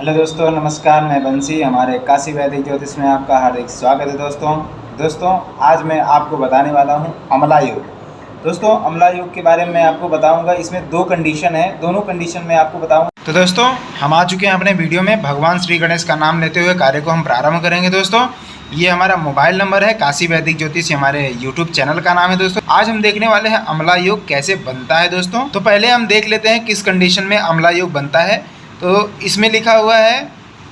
Hello दोस्तों, नमस्कार। मैं बंसी, हमारे काशी वैदिक ज्योतिष में आपका हार्दिक स्वागत है। दोस्तों आज मैं आपको बताने वाला हूं अमला योग। दोस्तों अमला योग के बारे में आपको बताऊंगा। इसमें दो कंडीशन है, दोनों कंडीशन में आपको बताऊंगा। तो दोस्तों हम आ चुके हैं अपने वीडियो में। भगवान श्री गणेश का नाम लेते हुए कार्य को हम प्रारंभ करेंगे। दोस्तों ये हमारा मोबाइल नंबर है, काशी वैदिक ज्योतिष हमारे यूट्यूब चैनल का नाम है। दोस्तों आज हम देखने वाले हैं अमला योग कैसे बनता है। दोस्तों तो पहले हम देख लेते हैं किस कंडीशन में अमला योग बनता है। तो इसमें लिखा हुआ है,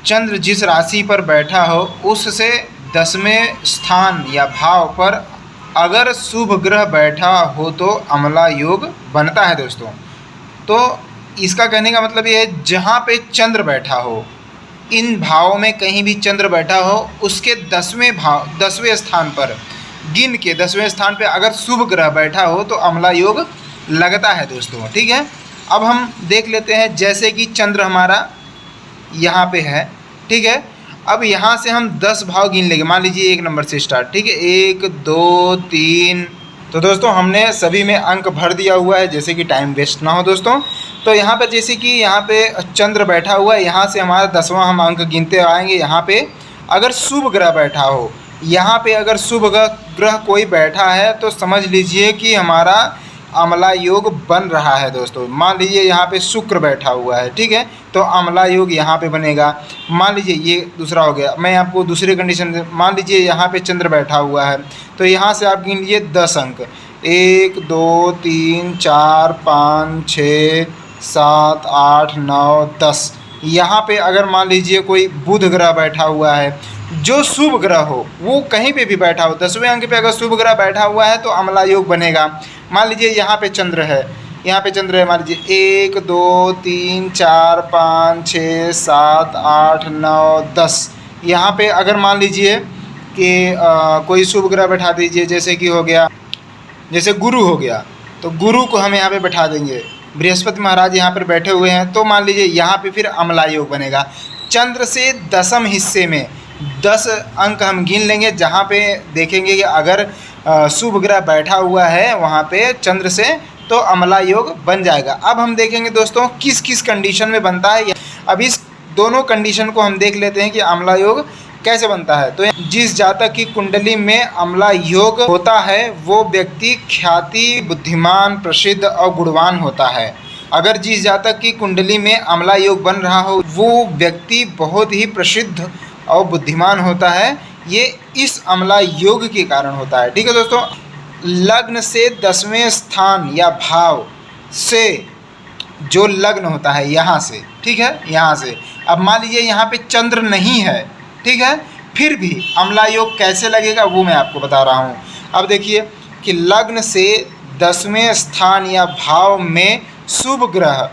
चंद्र जिस राशि पर बैठा हो उससे 10वें स्थान या भाव पर अगर शुभ ग्रह बैठा हो तो अमला योग बनता है। दोस्तों तो इसका कहने का मतलब ये है, जहाँ पे चंद्र बैठा हो, इन भावों में कहीं भी चंद्र बैठा हो, उसके 10वें स्थान पर गिन के 10वें स्थान पे अगर शुभ ग्रह बैठा हो तो अमला योग लगता है। दोस्तों ठीक है, अब हम देख लेते हैं। जैसे कि चंद्र हमारा यहाँ पे है, ठीक है। अब यहाँ से हम 10 भाव गिन लेंगे। मान लीजिए 1 नंबर से स्टार्ट, ठीक है। 1 2 3। तो दोस्तों हमने सभी में अंक भर दिया हुआ है, जैसे कि टाइम वेस्ट ना हो। दोस्तों तो यहाँ पे जैसे कि यहाँ पे चंद्र बैठा हुआ है, यहाँ से हमारा 10वां हम अंक गिनते आएंगे। यहाँ पे अगर शुभ ग्रह बैठा हो, यहाँ पे अगर शुभ ग्रह कोई बैठा है तो समझ लीजिए कि हमारा अमला योग बन रहा है। दोस्तों मान लीजिए यहाँ पे शुक्र बैठा हुआ है, ठीक है, तो अमला योग यहाँ पे बनेगा। मान लीजिए ये दूसरा हो गया। मैं आपको दूसरी कंडीशन, मान लीजिए यहाँ पे चंद्र बैठा हुआ है, तो यहाँ से आप गिन लीजिए 10 अंक। 1 2 3 4 5 6 7 8 9 10। यहाँ पे अगर मान लीजिए कोई बुध ग्रह बैठा हुआ है, जो शुभ ग्रह हो, वो कहीं पे भी बैठा हो, 10वें अंक पे अगर शुभ ग्रह बैठा हुआ है तो अमला योग बनेगा। मान लीजिए यहाँ पे चंद्र है, यहाँ पे चंद्र है, मान लीजिए 1 2 3 4 5 6 7 8 9 10। यहाँ पे अगर मान लीजिए कि कोई शुभ ग्रह बैठा दीजिए, जैसे कि हो गया, जैसे गुरु हो गया, तो गुरु को हम यहाँ पे बैठा देंगे। बृहस्पति महाराज यहाँ पर बैठे हुए हैं, तो मान लीजिए यहाँ पे फिर अमला योग बनेगा। चंद्र से 10वें हिस्से में 10 अंक हम गिन लेंगे, जहाँ पे देखेंगे कि अगर शुभ ग्रह बैठा हुआ है वहाँ पे चंद्र से, तो अमला योग बन जाएगा। अब हम देखेंगे दोस्तों किस किस कंडीशन में बनता है। अब इस दोनों कंडीशन को हम देख लेते हैं कि अमला योग कैसे बनता है। तो जिस जातक की कुंडली में अमला योग होता है वो व्यक्ति ख्याति, बुद्धिमान, प्रसिद्ध और गुणवान होता है। अगर जिस जातक की कुंडली में अमला योग बन रहा हो वो व्यक्ति बहुत ही प्रसिद्ध और बुद्धिमान होता है। ये इस अमला योग के कारण होता है, ठीक है। दोस्तों लग्न से 10वें स्थान या भाव से जो लग्न होता है यहाँ से, ठीक है, यहाँ से, अब मान लीजिए यहाँ पे चंद्र नहीं है, ठीक है, फिर भी अमला योग कैसे लगेगा वो मैं आपको बता रहा हूँ। अब देखिए कि लग्न से 10वें स्थान या भाव में शुभ ग्रह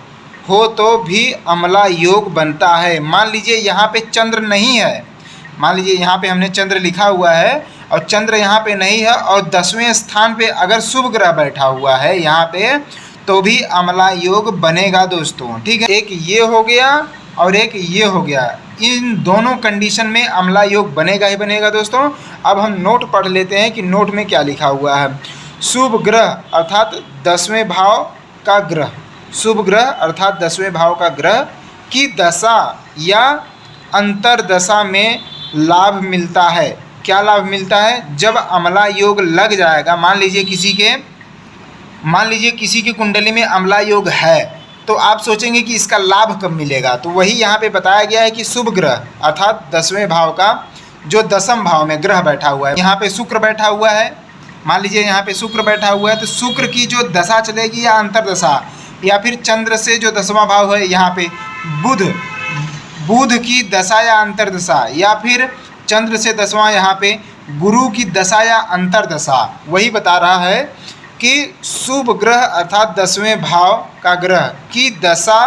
हो तो भी अमला योग बनता है। मान लीजिए यहाँ पे चंद्र नहीं है, मान लीजिए यहाँ पे हमने चंद्र लिखा हुआ है और चंद्र यहाँ पे नहीं है, और 10वें स्थान पे अगर शुभ ग्रह बैठा हुआ है यहाँ पे, तो भी अमला योग बनेगा। दोस्तों ठीक है, एक ये हो गया और एक ये हो गया। इन दोनों कंडीशन में अमला योग बनेगा ही बनेगा। दोस्तों अब हम नोट पढ़ लेते हैं कि नोट में क्या लिखा हुआ है। शुभ ग्रह अर्थात 10वें भाव का ग्रह, शुभ ग्रह अर्थात 10वें भाव का ग्रह की दशा या अंतरदशा में लाभ मिलता है। क्या लाभ मिलता है? जब अमला योग लग जाएगा, मान लीजिए किसी की कुंडली में अमला योग है, तो आप सोचेंगे कि इसका लाभ कब मिलेगा। तो वही यहाँ पे बताया गया है कि शुभ ग्रह अर्थात 10वें भाव का जो 10म भाव में ग्रह बैठा हुआ है, यहाँ पे शुक्र बैठा हुआ है, मान लीजिए यहाँ पे शुक्र बैठा हुआ है, तो शुक्र की जो दशा चलेगी या अंतरदशा, या फिर चंद्र से जो 10वां भाव है यहाँ पे बुध की दशा या अंतरदशा, या फिर चंद्र से 10वां यहाँ पे गुरु की दशा या अंतरदशा, वही बता रहा है कि शुभ ग्रह अर्थात 10वें भाव का ग्रह की दशा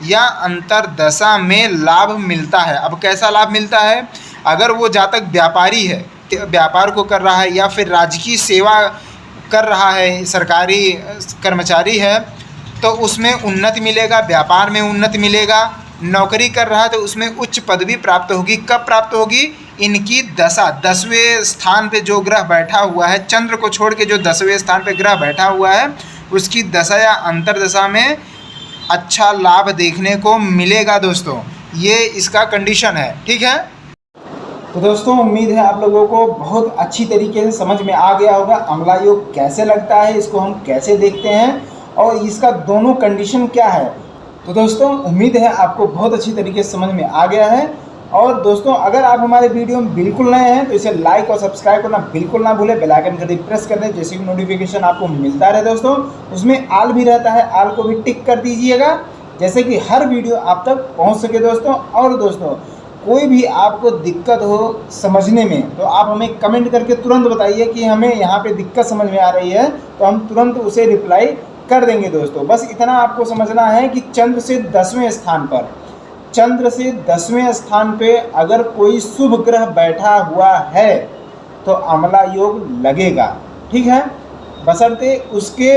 या अंतरदशा में लाभ मिलता है। अब कैसा लाभ मिलता है? अगर वो जातक व्यापारी है, व्यापार को कर रहा है, या फिर राजकीय सेवा कर रहा है, सरकारी कर्मचारी है, तो उसमें उन्नति मिलेगा, व्यापार में उन्नति मिलेगा। नौकरी कर रहा है तो उसमें उच्च पदवी प्राप्त होगी। कब प्राप्त होगी? इनकी दशा 10वें स्थान पे जो ग्रह बैठा हुआ है, चंद्र को छोड़ के जो 10वें स्थान पे ग्रह बैठा हुआ है, उसकी दशा या अंतरदशा में अच्छा लाभ देखने को मिलेगा। दोस्तों ये इसका कंडीशन है। ठीक है, तो दोस्तों उम्मीद है आप लोगों को बहुत अच्छी तरीके से समझ में आ गया होगा अम्ला योग कैसे लगता है, इसको हम कैसे देखते हैं और इसका दोनों कंडीशन क्या है। तो दोस्तों उम्मीद है आपको बहुत अच्छी तरीके से समझ में आ गया है। और दोस्तों अगर आप हमारे वीडियो में बिल्कुल नए हैं तो इसे लाइक और सब्सक्राइब करना बिल्कुल ना भूलें, बेल आइकन का प्रेस कर दें, जैसे कि नोटिफिकेशन आपको मिलता रहे। दोस्तों उसमें आल भी रहता है, आल को भी टिक कर दीजिएगा, जैसे कि हर वीडियो आप तक पहुंच सके दोस्तों। और दोस्तों कोई भी आपको दिक्कत हो समझने में तो आप हमें कमेंट करके तुरंत बताइए कि हमें यहाँ पे दिक्कत समझ में आ रही है, तो हम तुरंत उसे रिप्लाई कर देंगे। दोस्तों बस इतना आपको समझना है कि चंद्र से 10वें स्थान पर, चंद्र से 10वें स्थान पे अगर कोई शुभ ग्रह बैठा हुआ है तो अम्ला योग लगेगा। ठीक है, बशर्ते उसके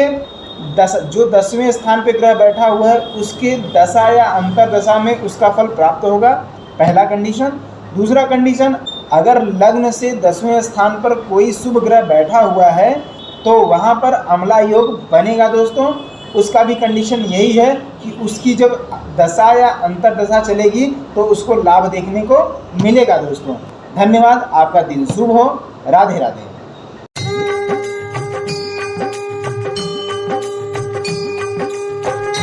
जो 10वें स्थान पे ग्रह बैठा हुआ है उसके दशा या अंतर दशा में उसका फल प्राप्त होगा, पहला कंडीशन। दूसरा कंडीशन, अगर लग्न से 10वें स्थान पर कोई शुभ ग्रह बैठा हुआ है तो वहाँ पर अम्ला योग बनेगा। दोस्तों उसका भी कंडीशन यही है कि उसकी जब दशा या अंतर दशा चलेगी तो उसको लाभ देखने को मिलेगा। दोस्तों धन्यवाद, आपका दिन शुभ हो, राधे राधे।